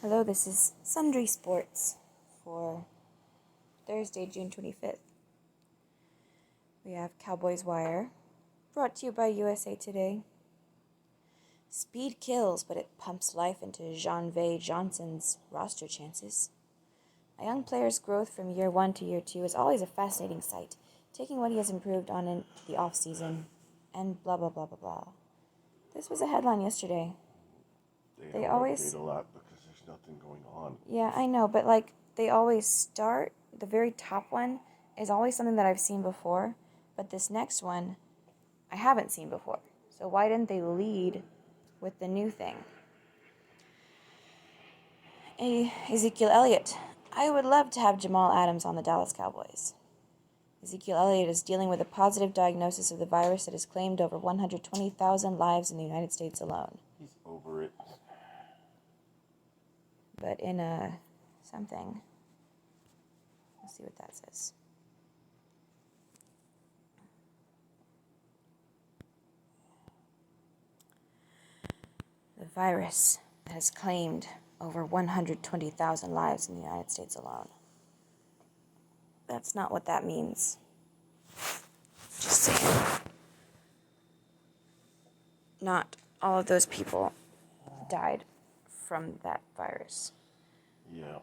Hello, this is Sundry Sports for Thursday, June 25th. We have Cowboys Wire, brought to you by USA Today. Speed kills, but it pumps life into Jean-Vay Johnson's roster chances. A young player's growth from year one to year two is always a fascinating sight, taking what he has improved on in the off-season, and blah, blah, blah, blah, blah. This was a headline yesterday. They always update a lot because there's nothing going on. Yeah, I know, but they always start, the very top one is always something that I've seen before, but this next one I haven't seen before. So why didn't they lead with the new thing? Ezekiel Elliott. I would love to have Jamal Adams on the Dallas Cowboys. Ezekiel Elliott is dealing with a positive diagnosis of the virus that has claimed over 120,000 lives in the United States alone. He's over it. But in something, let's see what that says. The virus has claimed over 120,000 lives in the United States alone. That's not what that means. Just saying. Not all of those people died from that virus. Yeah.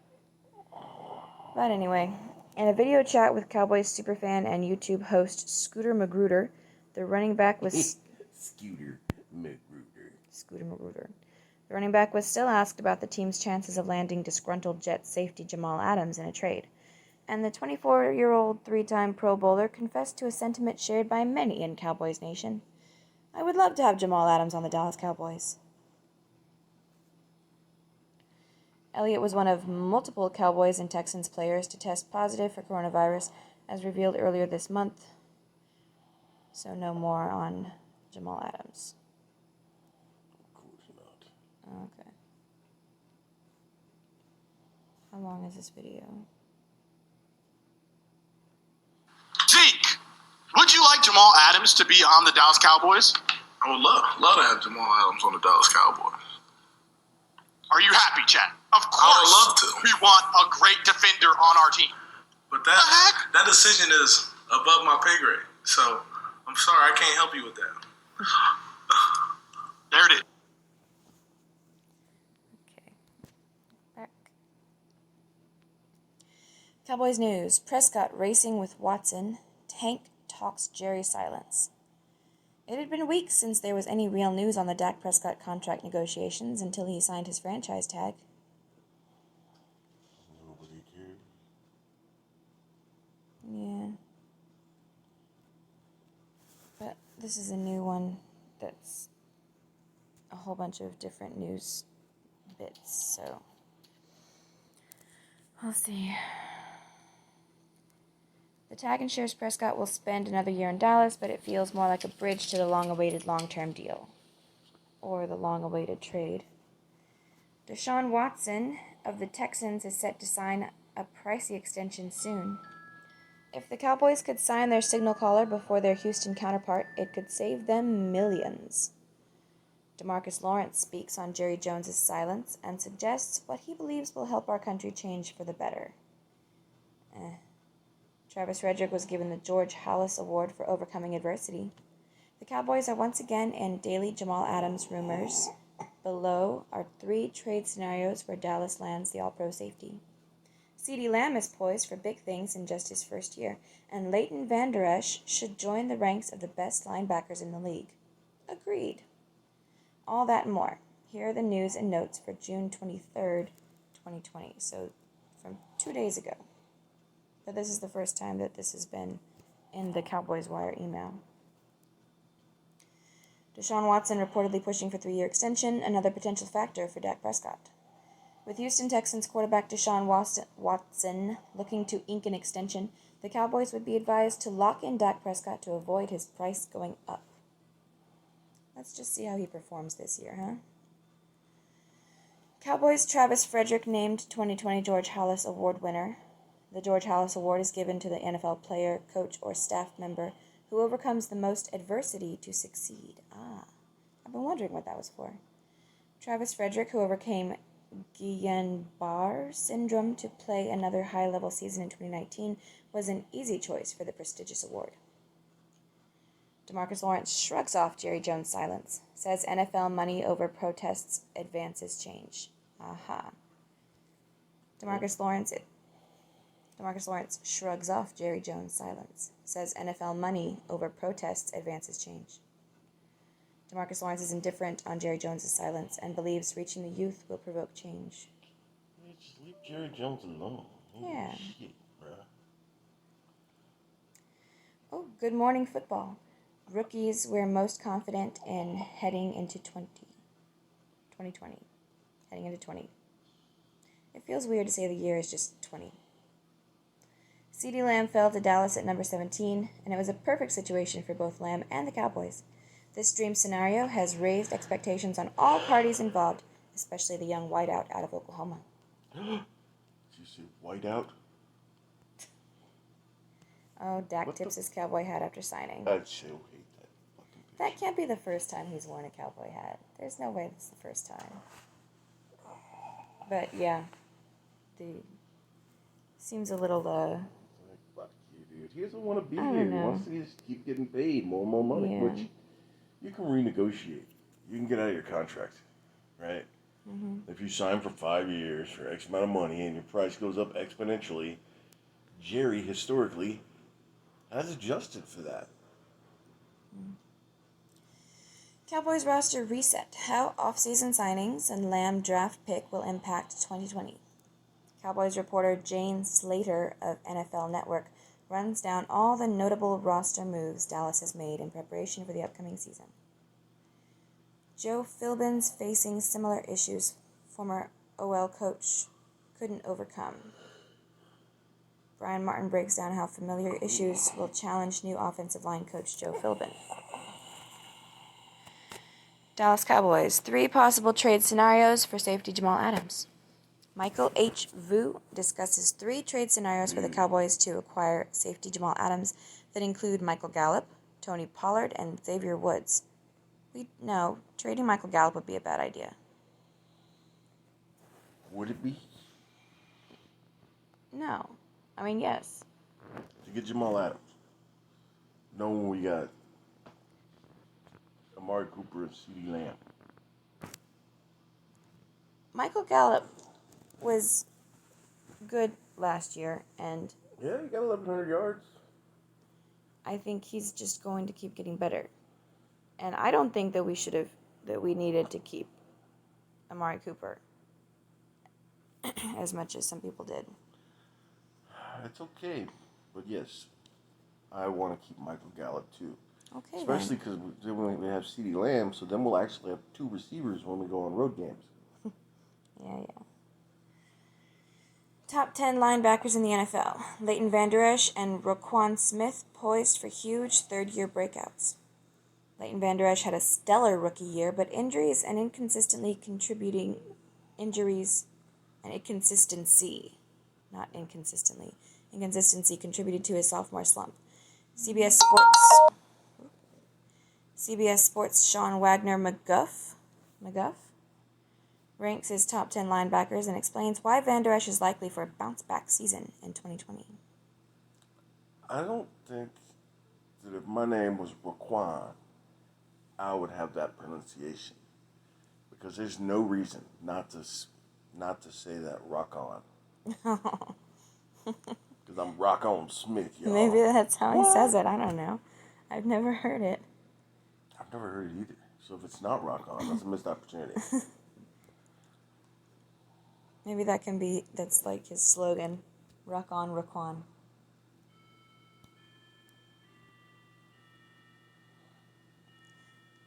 But anyway, in a video chat with Cowboys superfan and YouTube host Scooter Magruder, the running back was... Scooter Magruder. The running back was still asked about the team's chances of landing disgruntled Jets safety Jamal Adams in a trade. And the 24-year-old three-time Pro Bowler confessed to a sentiment shared by many in Cowboys Nation. I would love to have Jamal Adams on the Dallas Cowboys. Elliott was one of multiple Cowboys and Texans players to test positive for coronavirus, as revealed earlier this month. So no more on Jamal Adams. Of course not. Okay. How long is this video? Zeke, would you like Jamal Adams to be on the Dallas Cowboys? I would love to have Jamal Adams on the Dallas Cowboys. Are you happy, Chad? Of course. I would love to. We want a great defender on our team. But that decision is above my pay grade. So I'm sorry, I can't help you with that. There it is. Okay. Back. Cowboys news. Prescott racing with Watson. Tank talks Jerry silence. It had been weeks since there was any real news on the Dak Prescott contract negotiations until he signed his franchise tag. Nobody cares. Yeah. But this is a new one that's a whole bunch of different news bits, so we'll see. The tag ensures Prescott will spend another year in Dallas, but it feels more like a bridge to the long-awaited long-term deal. Or the long-awaited trade. Deshaun Watson of the Texans is set to sign a pricey extension soon. If the Cowboys could sign their signal caller before their Houston counterpart, it could save them millions. DeMarcus Lawrence speaks on Jerry Jones's silence and suggests what he believes will help our country change for the better. Travis Frederick was given the George Halas Award for overcoming adversity. The Cowboys are once again in daily Jamal Adams rumors. Below are 3 trade scenarios where Dallas lands the All-Pro safety. CeeDee Lamb is poised for big things in just his first year, and Leighton Vander Esch should join the ranks of the best linebackers in the league. Agreed. All that and more. Here are the news and notes for June 23rd, 2020, so from 2 days ago. But this is the first time that this has been in the Cowboys Wire email. Deshaun Watson reportedly pushing for 3-year extension, another potential factor for Dak Prescott. With Houston Texans quarterback Deshaun Watson looking to ink an extension, the Cowboys would be advised to lock in Dak Prescott to avoid his price going up. Let's just see how he performs this year, huh? Cowboys Travis Frederick named 2020 George Halas Award winner. The George Halas Award is given to the NFL player, coach, or staff member who overcomes the most adversity to succeed. I've been wondering what that was for. Travis Frederick, who overcame Guillain-Barré syndrome to play another high-level season in 2019 was an easy choice for the prestigious award. DeMarcus Lawrence shrugs off Jerry Jones' silence, says NFL money over protests advances change. Aha. DeMarcus Lawrence shrugs off Jerry Jones' silence, says NFL money over protests advances change. DeMarcus Lawrence is indifferent on Jerry Jones' silence and believes reaching the youth will provoke change. Yeah, just leave Jerry Jones alone. Yeah. Shit, bruh. Oh, good morning football. Rookies we're most confident in heading into 2020. Heading into 20. It feels weird to say the year is just 20. CeeDee Lamb fell to Dallas at number 17, and it was a perfect situation for both Lamb and the Cowboys. This dream scenario has raised expectations on all parties involved, especially the young wideout out of Oklahoma. Did you see whiteout? Oh, Dak tips his cowboy hat after signing. I so hate that fucking picture. That can't be the first time he's worn a cowboy hat. There's no way that's the first time. But yeah, seems a little Like, fuck you, dude. He doesn't want to be I here. don't He know. wants to just keep getting paid more and more money, Yeah. which you can renegotiate. You can get out of your contract, right? Mm-hmm. If you sign for 5 years for X amount of money and your price goes up exponentially, Jerry historically has adjusted for that. Cowboys roster reset. How offseason signings and Lamb draft pick will impact 2020. Cowboys reporter Jane Slater of NFL Network runs down all the notable roster moves Dallas has made in preparation for the upcoming season. Joe Philbin's facing similar issues former OL coach couldn't overcome. Brian Martin breaks down how familiar issues will challenge new offensive line coach Joe Philbin. Dallas Cowboys, 3 possible trade scenarios for safety Jamal Adams. Michael H. Vu discusses 3 trade scenarios for the Cowboys to acquire safety Jamal Adams that include Michael Gallup, Tony Pollard, and Xavier Woods. We know trading Michael Gallup would be a bad idea. Would it be? No. I mean, yes. To get Jamal Adams. Knowing we got Amari Cooper and CeeDee Lamb. Michael Gallup was good last year, and Yeah, he got 1,100 yards. I think he's just going to keep getting better. And I don't think that we needed to keep Amari Cooper as much as some people did. It's okay, but yes, I want to keep Michael Gallup too. Okay, Especially because we have CeeDee Lamb, so then we'll actually have 2 receivers when we go on road games. Yeah. Top 10 linebackers in the NFL. Leighton Vander Esch and Roquan Smith poised for huge third-year breakouts. Leighton Vander Esch had a stellar rookie year, but injuries and inconsistency contributed to his sophomore slump. CBS Sports' Sean Wagner McGuff ranks his top 10 linebackers and explains why Van Der Esch is likely for a bounce-back season in 2020. I don't think that if my name was Raquan, I would have that pronunciation. Because there's no reason not to say that rock on. Because I'm Rock On Smith, y'all. Maybe that's how he says it. I don't know. I've never heard it. I've never heard it either. So if it's not Rock On, that's a missed opportunity. Maybe that's like his slogan. Rock on, Raquan.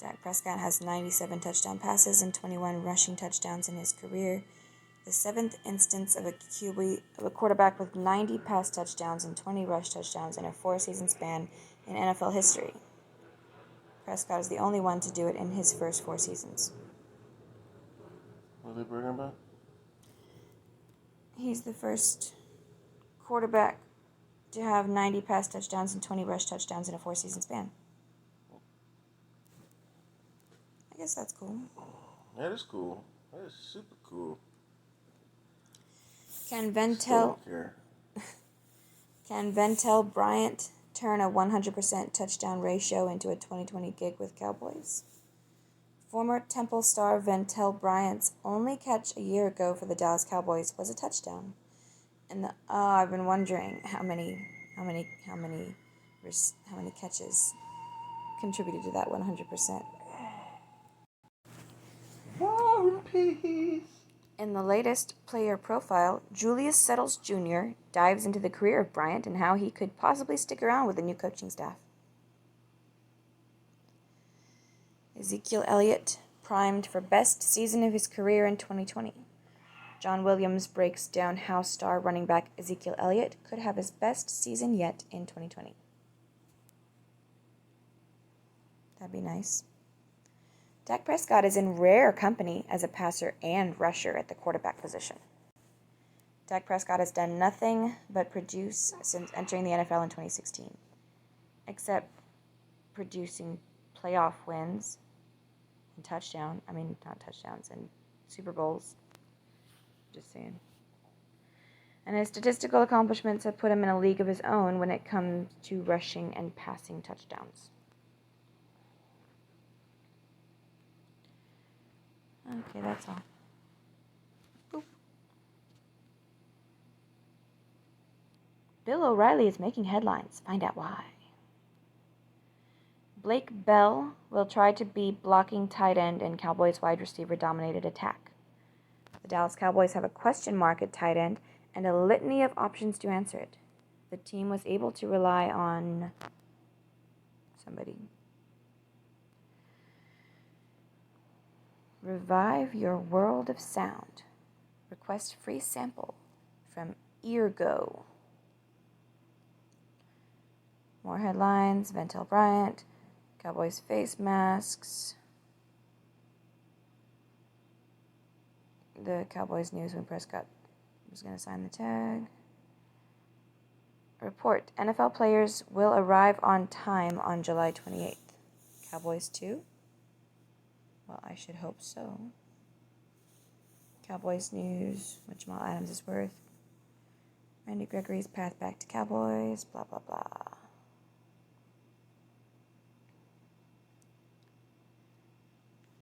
Dak Prescott has 97 touchdown passes and 21 rushing touchdowns in his career. The 7th instance of a quarterback with 90 pass touchdowns and 20 rush touchdowns in a 4-season span in NFL history. Prescott is the only one to do it in his first 4 seasons. What are they bragging about? He's the first quarterback to have 90 pass touchdowns and 20 rush touchdowns in a 4-season span. I guess that's cool. That is cool. That is super cool. Can Still don't care. Ventel Bryant turn a 100% touchdown ratio into a 2020 gig with Cowboys? Former Temple star Ventel Bryant's only catch a year ago for the Dallas Cowboys was a touchdown. And I've been wondering how many catches contributed to that 100%. War and peace. In the latest player profile, Julius Settles Jr. dives into the career of Bryant and how he could possibly stick around with the new coaching staff. Ezekiel Elliott primed for best season of his career in 2020. John Williams breaks down how star running back Ezekiel Elliott could have his best season yet in 2020. That'd be nice. Dak Prescott is in rare company as a passer and rusher at the quarterback position. Dak Prescott has done nothing but produce since entering the NFL in 2016, except producing playoff wins and and Super Bowls. Just saying. And his statistical accomplishments have put him in a league of his own when it comes to rushing and passing touchdowns. Okay, that's all. Boop. Bill O'Reilly is making headlines. Find out why. Blake Bell will try to be blocking tight end in Cowboys wide receiver dominated attack. The Dallas Cowboys have a question mark at tight end and a litany of options to answer it. The team was able to rely on somebody. Revive your world of sound. Request free sample from Eargo. More headlines. Ventel Bryant. Cowboys face masks. The Cowboys news when Prescott was going to sign the tag. Report. NFL players will arrive on time on July 28th. Cowboys too? Well, I should hope so. Cowboys news, what Jamal Adams is worth. Randy Gregory's path back to Cowboys, blah, blah, blah.